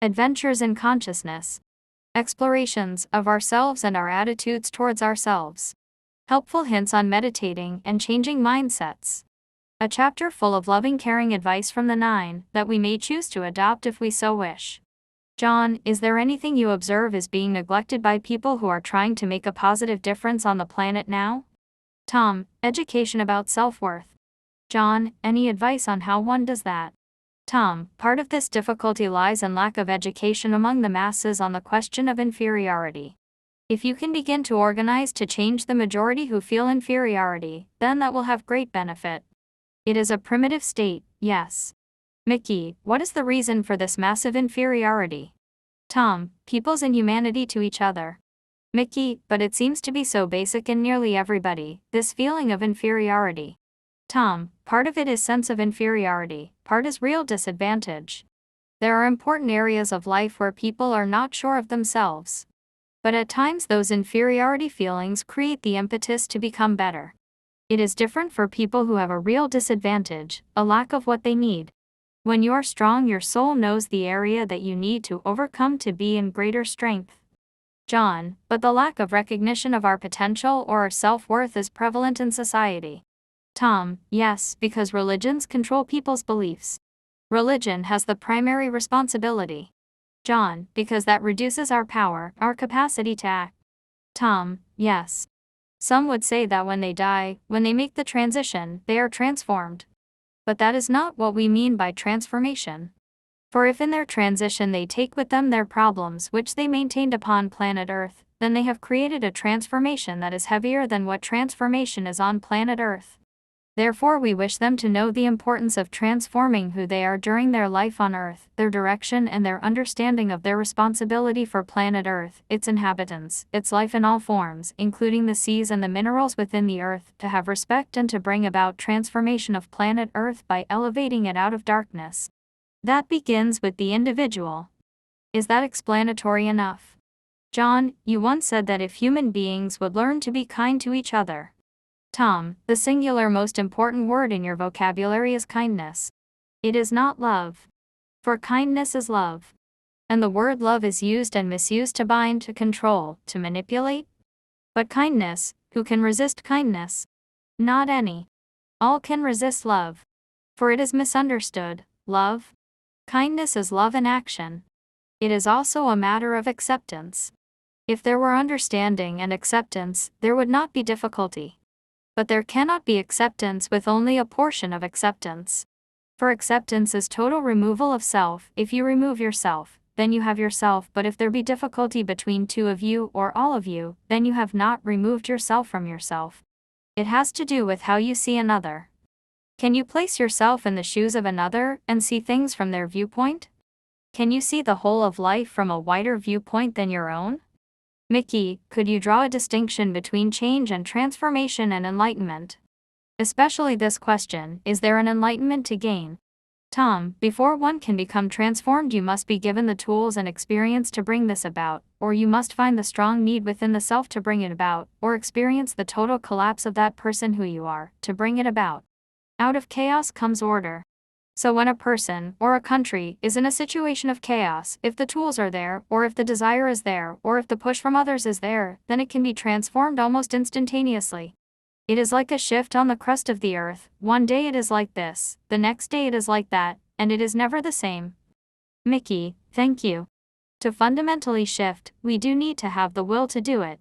Adventures in consciousness. Explorations of ourselves and our attitudes towards ourselves. Helpful hints on meditating and changing mindsets. A chapter full of loving, caring advice from the Nine that we may choose to adopt if we so wish. John, is there anything you observe is being neglected by people who are trying to make a positive difference on the planet now? Tom, education about self-worth. John, any advice on how one does that? Tom, part of this difficulty lies in lack of education among the masses on the question of inferiority. If you can begin to organize to change the majority who feel inferiority, then that will have great benefit. It is a primitive state, yes. Mickey, what is the reason for this massive inferiority? Tom, people's inhumanity to each other. Mickey, but it seems to be so basic in nearly everybody, this feeling of inferiority. Tom, part of it is sense of inferiority, part is real disadvantage. There are important areas of life where people are not sure of themselves. But at times those inferiority feelings create the impetus to become better. It is different for people who have a real disadvantage, a lack of what they need. When you are strong, your soul knows the area that you need to overcome to be in greater strength. John, but the lack of recognition of our potential or our self-worth is prevalent in society. Tom, yes, because religions control people's beliefs. Religion has the primary responsibility. John, because that reduces our power, our capacity to act. Tom, yes. Some would say that when they die, when they make the transition, they are transformed. But that is not what we mean by transformation. For if in their transition they take with them their problems which they maintained upon planet Earth, then they have created a transformation that is heavier than what transformation is on planet Earth. Therefore we wish them to know the importance of transforming who they are during their life on Earth, their direction and their understanding of their responsibility for planet Earth, its inhabitants, its life in all forms, including the seas and the minerals within the Earth, to have respect and to bring about transformation of planet Earth by elevating it out of darkness. That begins with the individual. Is that explanatory enough? John, you once said that if human beings would learn to be kind to each other. Tom, the singular most important word in your vocabulary is kindness. It is not love. For kindness is love. And the word love is used and misused to bind, to control, to manipulate. But kindness, who can resist kindness? Not any. All can resist love. For it is misunderstood, love. Kindness is love in action. It is also a matter of acceptance. If there were understanding and acceptance, there would not be difficulty. But there cannot be acceptance with only a portion of acceptance. For acceptance is total removal of self. If you remove yourself, then you have yourself, but if there be difficulty between two of you or all of you, then you have not removed yourself from yourself. It has to do with how you see another. Can you place yourself in the shoes of another and see things from their viewpoint? Can you see the whole of life from a wider viewpoint than your own? Mickey, could you draw a distinction between change and transformation and enlightenment? Especially this question, is there an enlightenment to gain? Tom, before one can become transformed you must be given the tools and experience to bring this about, or you must find the strong need within the self to bring it about, or experience the total collapse of that person who you are, to bring it about. Out of chaos comes order. So when a person, or a country, is in a situation of chaos, if the tools are there, or if the desire is there, or if the push from others is there, then it can be transformed almost instantaneously. It is like a shift on the crust of the earth. One day it is like this, the next day it is like that, and it is never the same. Mickey, thank you. To fundamentally shift, we do need to have the will to do it.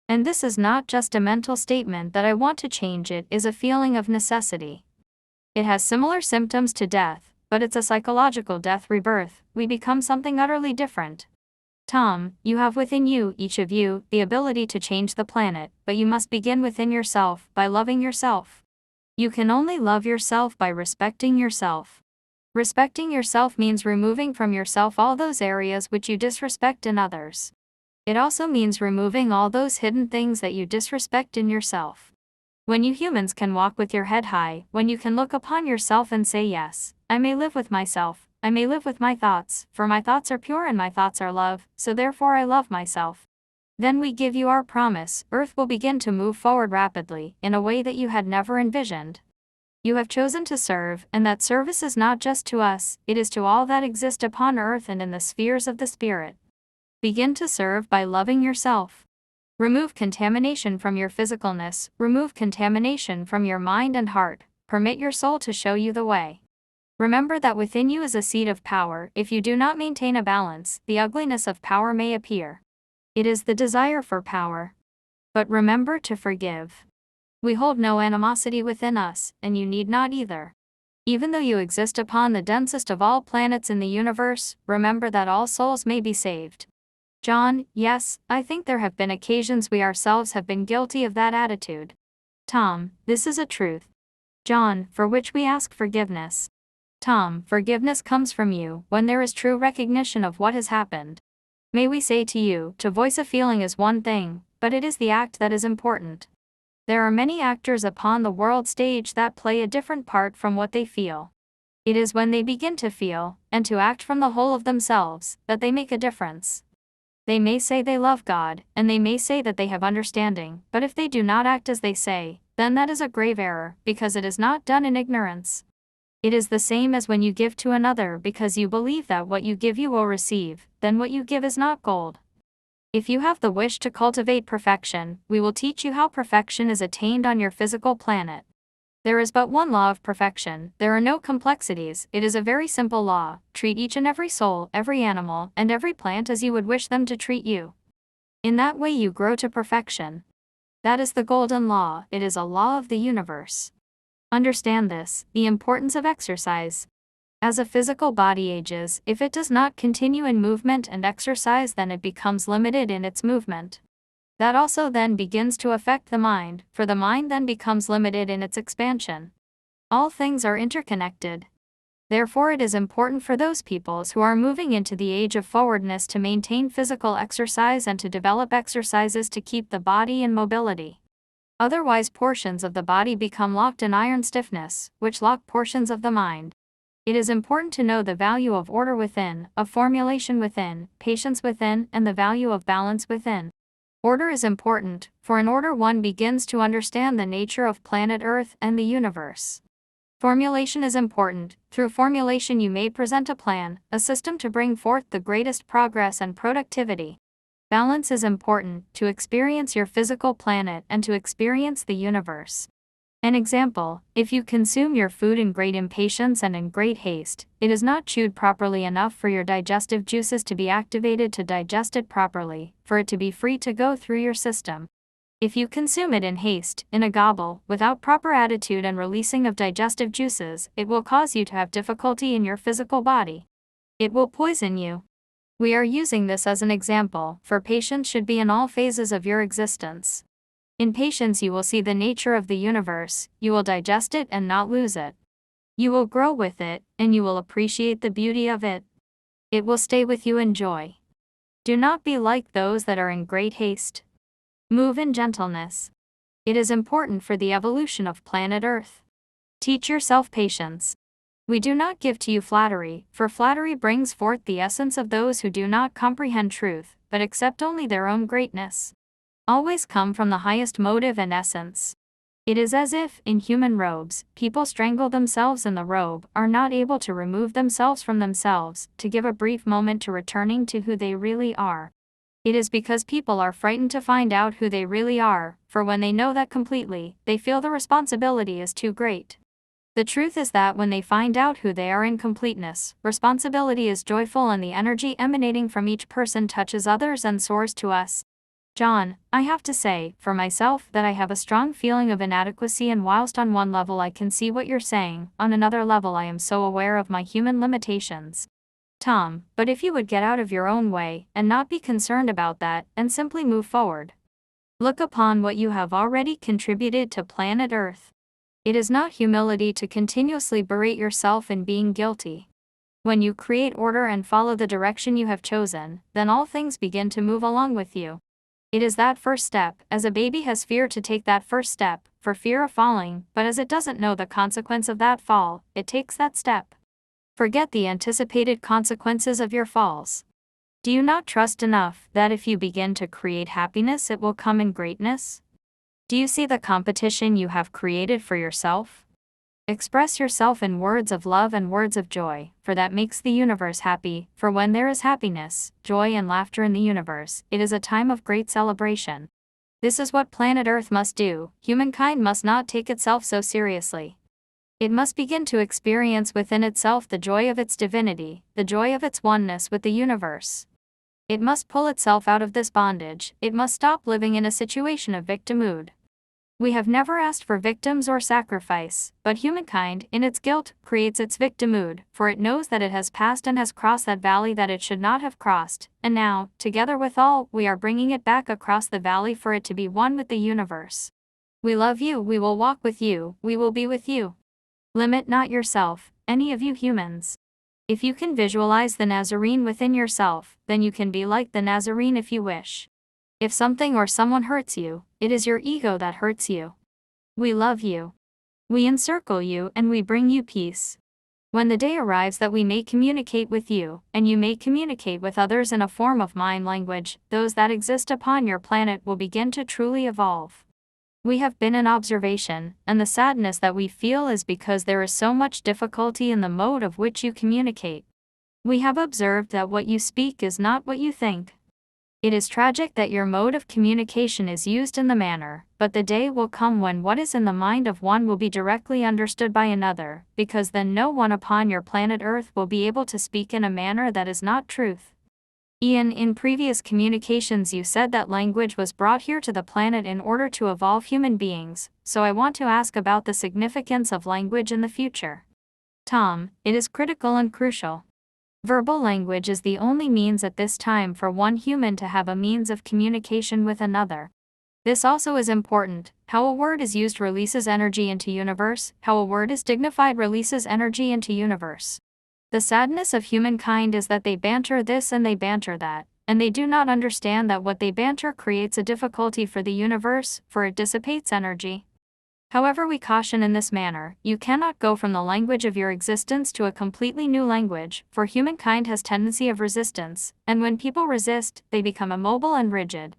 And this is not just a mental statement that I want to change, it is a feeling of necessity. It has similar symptoms to death, but it's a psychological death, rebirth. We become something utterly different. Tom, you have within you, each of you, the ability to change the planet, but you must begin within yourself, by loving yourself. You can only love yourself by respecting yourself. Respecting yourself means removing from yourself all those areas which you disrespect in others. It also means removing all those hidden things that you disrespect in yourself. When you humans can walk with your head high, when you can look upon yourself and say, yes, I may live with myself, I may live with my thoughts, for my thoughts are pure and my thoughts are love, so therefore I love myself. Then we give you our promise, Earth will begin to move forward rapidly, in a way that you had never envisioned. You have chosen to serve, and that service is not just to us, it is to all that exist upon earth and in the spheres of the Spirit. Begin to serve by loving yourself. Remove contamination from your physicalness, remove contamination from your mind and heart, permit your soul to show you the way. Remember that within you is a seed of power. If you do not maintain a balance, the ugliness of power may appear. It is the desire for power. But remember to forgive. We hold no animosity within us, and you need not either. Even though you exist upon the densest of all planets in the universe, remember that all souls may be saved. John: Yes, I think there have been occasions we ourselves have been guilty of that attitude. Tom: This is a truth. John: For which we ask forgiveness. Tom: Forgiveness comes from you when there is true recognition of what has happened. May we say to you, to voice a feeling is one thing, but it is the act that is important. There are many actors upon the world stage that play a different part from what they feel. It is when they begin to feel, and to act from the whole of themselves, that they make a difference. They may say they love God, and they may say that they have understanding, but if they do not act as they say, then that is a grave error, because it is not done in ignorance. It is the same as when you give to another because you believe that what you give you will receive, then what you give is not gold. If you have the wish to cultivate perfection, we will teach you how perfection is attained on your physical planet. There is but one law of perfection, there are no complexities, it is a very simple law: treat each and every soul, every animal, and every plant as you would wish them to treat you. In that way you grow to perfection. That is the golden law, it is a law of the universe. Understand this, the importance of exercise. As a physical body ages, if it does not continue in movement and exercise, then it becomes limited in its movement. That also then begins to affect the mind, for the mind then becomes limited in its expansion. All things are interconnected. Therefore it is important for those peoples who are moving into the age of forwardness to maintain physical exercise and to develop exercises to keep the body in mobility. Otherwise portions of the body become locked in iron stiffness, which lock portions of the mind. It is important to know the value of order within, of formulation within, patience within, and the value of balance within. Order is important, for in order one begins to understand the nature of planet Earth and the universe. Formulation is important. Through formulation you may present a plan, a system to bring forth the greatest progress and productivity. Balance is important, to experience your physical planet and to experience the universe. An example: if you consume your food in great impatience and in great haste, it is not chewed properly enough for your digestive juices to be activated to digest it properly, for it to be free to go through your system. If you consume it in haste, in a gobble, without proper attitude and releasing of digestive juices, it will cause you to have difficulty in your physical body. It will poison you. We are using this as an example, for patience should be in all phases of your existence. In patience you will see the nature of the universe, you will digest it and not lose it. You will grow with it, and you will appreciate the beauty of it. It will stay with you in joy. Do not be like those that are in great haste. Move in gentleness. It is important for the evolution of planet Earth. Teach yourself patience. We do not give to you flattery, for flattery brings forth the essence of those who do not comprehend truth, but accept only their own greatness. Always come from the highest motive and essence. It is as if, in human robes, people strangle themselves in the robe, are not able to remove themselves from themselves, to give a brief moment to returning to who they really are. It is because people are frightened to find out who they really are, for when they know that completely, they feel the responsibility is too great. The truth is that when they find out who they are in completeness, responsibility is joyful and the energy emanating from each person touches others and soars to us. John: I have to say, for myself, that I have a strong feeling of inadequacy, and whilst on one level I can see what you're saying, on another level I am so aware of my human limitations. Tom: But if you would get out of your own way, and not be concerned about that, and simply move forward. Look upon what you have already contributed to planet Earth. It is not humility to continuously berate yourself in being guilty. When you create order and follow the direction you have chosen, then all things begin to move along with you. It is that first step, as a baby has fear to take that first step, for fear of falling, but as it doesn't know the consequence of that fall, it takes that step. Forget the anticipated consequences of your falls. Do you not trust enough that if you begin to create happiness it will come in greatness? Do you see the competition you have created for yourself? Express yourself in words of love and words of joy, for that makes the universe happy, for when there is happiness, joy and laughter in the universe, it is a time of great celebration. This is what planet Earth must do. Humankind must not take itself so seriously. It must begin to experience within itself the joy of its divinity, the joy of its oneness with the universe. It must pull itself out of this bondage. It must stop living in a situation of victimhood. We have never asked for victims or sacrifice, but humankind, in its guilt, creates its victimhood, for it knows that it has passed and has crossed that valley that it should not have crossed, and now, together with all, we are bringing it back across the valley for it to be one with the universe. We love you, we will walk with you, we will be with you. Limit not yourself, any of you humans. If you can visualize the Nazarene within yourself, then you can be like the Nazarene if you wish. If something or someone hurts you, it is your ego that hurts you. We love you. We encircle you and we bring you peace. When the day arrives that we may communicate with you, and you may communicate with others in a form of mind language, those that exist upon your planet will begin to truly evolve. We have been in observation, and the sadness that we feel is because there is so much difficulty in the mode of which you communicate. We have observed that what you speak is not what you think. It is tragic that your mode of communication is used in the manner, but the day will come when what is in the mind of one will be directly understood by another, because then no one upon your planet Earth will be able to speak in a manner that is not truth. Ian, in previous communications you said that language was brought here to the planet in order to evolve human beings, so I want to ask about the significance of language in the future. Tom, it is critical and crucial. Verbal language is the only means at this time for one human to have a means of communication with another. This also is important. How a word is used releases energy into universe, how a word is dignified releases energy into universe. The sadness of humankind is that they banter this and they banter that, and they do not understand that what they banter creates a difficulty for the universe, for it dissipates energy. However, we caution in this manner, you cannot go from the language of your existence to a completely new language, for humankind has tendency of resistance, and when people resist, they become immobile and rigid.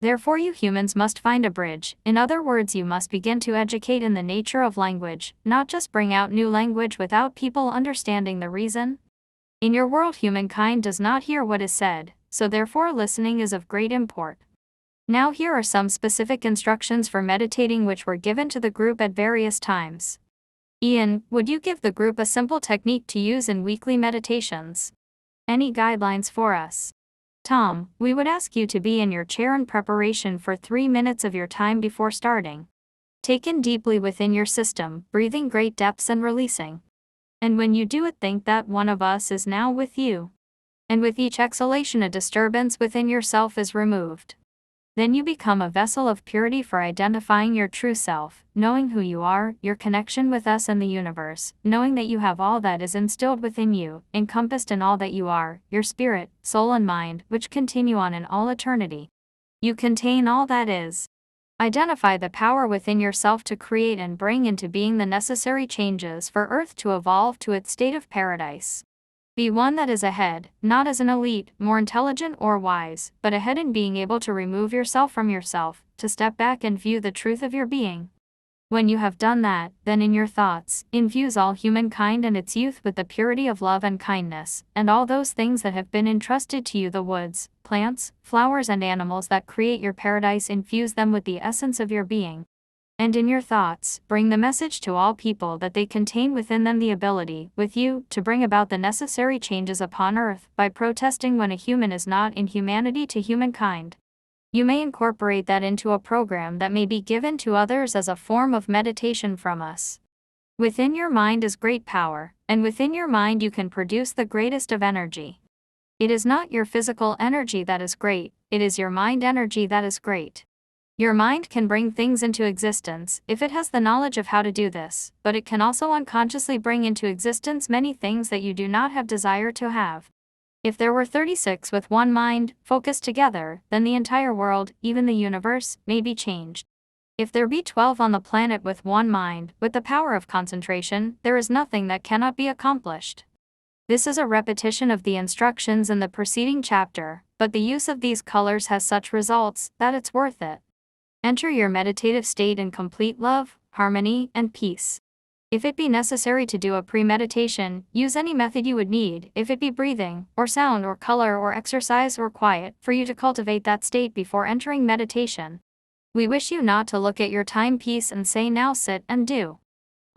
Therefore you humans must find a bridge. In other words, you must begin to educate in the nature of language, not just bring out new language without people understanding the reason. In your world humankind does not hear what is said, so therefore listening is of great import. Now here are some specific instructions for meditating which were given to the group at various times. Ian, would you give the group a simple technique to use in weekly meditations? Any guidelines for us? Tom, we would ask you to be in your chair in preparation for 3 minutes of your time before starting. Take in deeply within your system, breathing great depths and releasing. And when you do it, think that one of us is now with you. And with each exhalation a disturbance within yourself is removed. Then you become a vessel of purity for identifying your true self, knowing who you are, your connection with us and the universe, knowing that you have all that is instilled within you, encompassed in all that you are, your spirit, soul and mind, which continue on in all eternity. You contain all that is. Identify the power within yourself to create and bring into being the necessary changes for Earth to evolve to its state of paradise. Be one that is ahead, not as an elite, more intelligent or wise, but ahead in being able to remove yourself from yourself, to step back and view the truth of your being. When you have done that, then in your thoughts, infuse all humankind and its youth with the purity of love and kindness, and all those things that have been entrusted to you, the woods, plants, flowers and animals that create your paradise, infuse them with the essence of your being. And in your thoughts, bring the message to all people that they contain within them the ability, with you, to bring about the necessary changes upon Earth, by protesting when a human is not in humanity to humankind. You may incorporate that into a program that may be given to others as a form of meditation from us. Within your mind is great power, and within your mind you can produce the greatest of energy. It is not your physical energy that is great, it is your mind energy that is great. Your mind can bring things into existence if it has the knowledge of how to do this, but it can also unconsciously bring into existence many things that you do not have desire to have. If there were 36 with one mind, focused together, then the entire world, even the universe, may be changed. If there be 12 on the planet with one mind, with the power of concentration, there is nothing that cannot be accomplished. This is a repetition of the instructions in the preceding chapter, but the use of these colors has such results that it's worth it. Enter your meditative state in complete love, harmony, and peace. If it be necessary to do a pre-meditation, use any method you would need, if it be breathing, or sound or color or exercise or quiet, for you to cultivate that state before entering meditation. We wish you not to look at your timepiece and say now sit and do.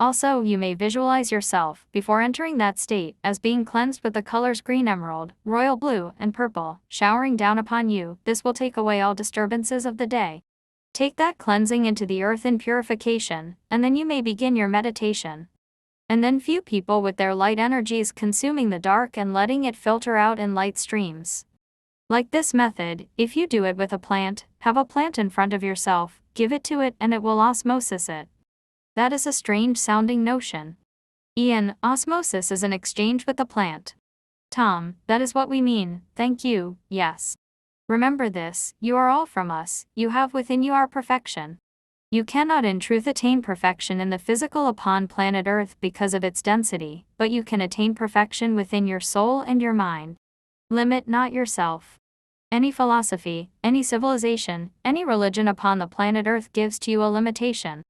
Also, you may visualize yourself, before entering that state, as being cleansed with the colors green emerald, royal blue, and purple, showering down upon you. This will take away all disturbances of the day. Take that cleansing into the earth in purification, and then you may begin your meditation. And then few people with their light energies consuming the dark and letting it filter out in light streams. Like this method, if you do it with a plant, have a plant in front of yourself, give it to it and it will osmosis it. That is a strange sounding notion. Ian, osmosis is an exchange with the plant. Tom, that is what we mean, thank you, yes. Remember this, you are all from us, you have within you our perfection. You cannot in truth attain perfection in the physical upon planet Earth because of its density, but you can attain perfection within your soul and your mind. Limit not yourself. Any philosophy, any civilization, any religion upon the planet Earth gives to you a limitation.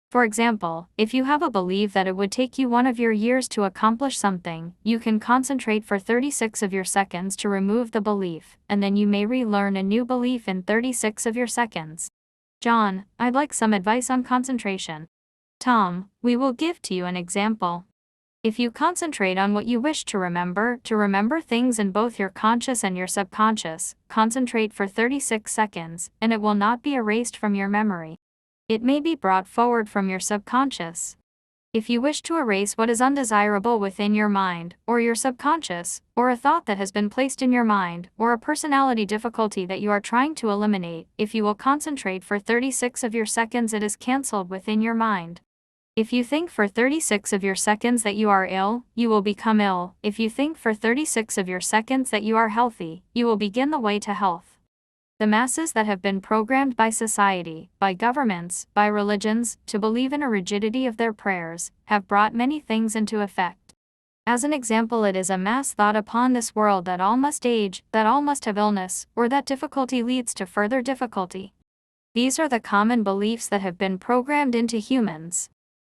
For example, if you have a belief that it would take you one of your years to accomplish something, you can concentrate for 36 of your seconds to remove the belief, and then you may relearn a new belief in 36 of your seconds. John, I'd like some advice on concentration. Tom, we will give to you an example. If you concentrate on what you wish to remember things in both your conscious and your subconscious, concentrate for 36 seconds, and it will not be erased from your memory. It may be brought forward from your subconscious. If you wish to erase what is undesirable within your mind, or your subconscious, or a thought that has been placed in your mind, or a personality difficulty that you are trying to eliminate, if you will concentrate for 36 of your seconds, it is cancelled within your mind. If you think for 36 of your seconds that you are ill, you will become ill. If you think for 36 of your seconds that you are healthy, you will begin the way to health. The masses that have been programmed by society, by governments, by religions, to believe in a rigidity of their prayers, have brought many things into effect. As an example, it is a mass thought upon this world that all must age, that all must have illness, or that difficulty leads to further difficulty. These are the common beliefs that have been programmed into humans.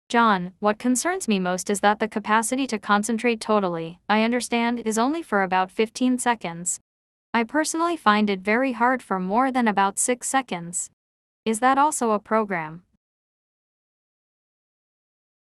John, what concerns me most is that the capacity to concentrate totally, I understand, is only for about 15 seconds. I personally find it very hard for more than about 6 seconds. Is that also a program?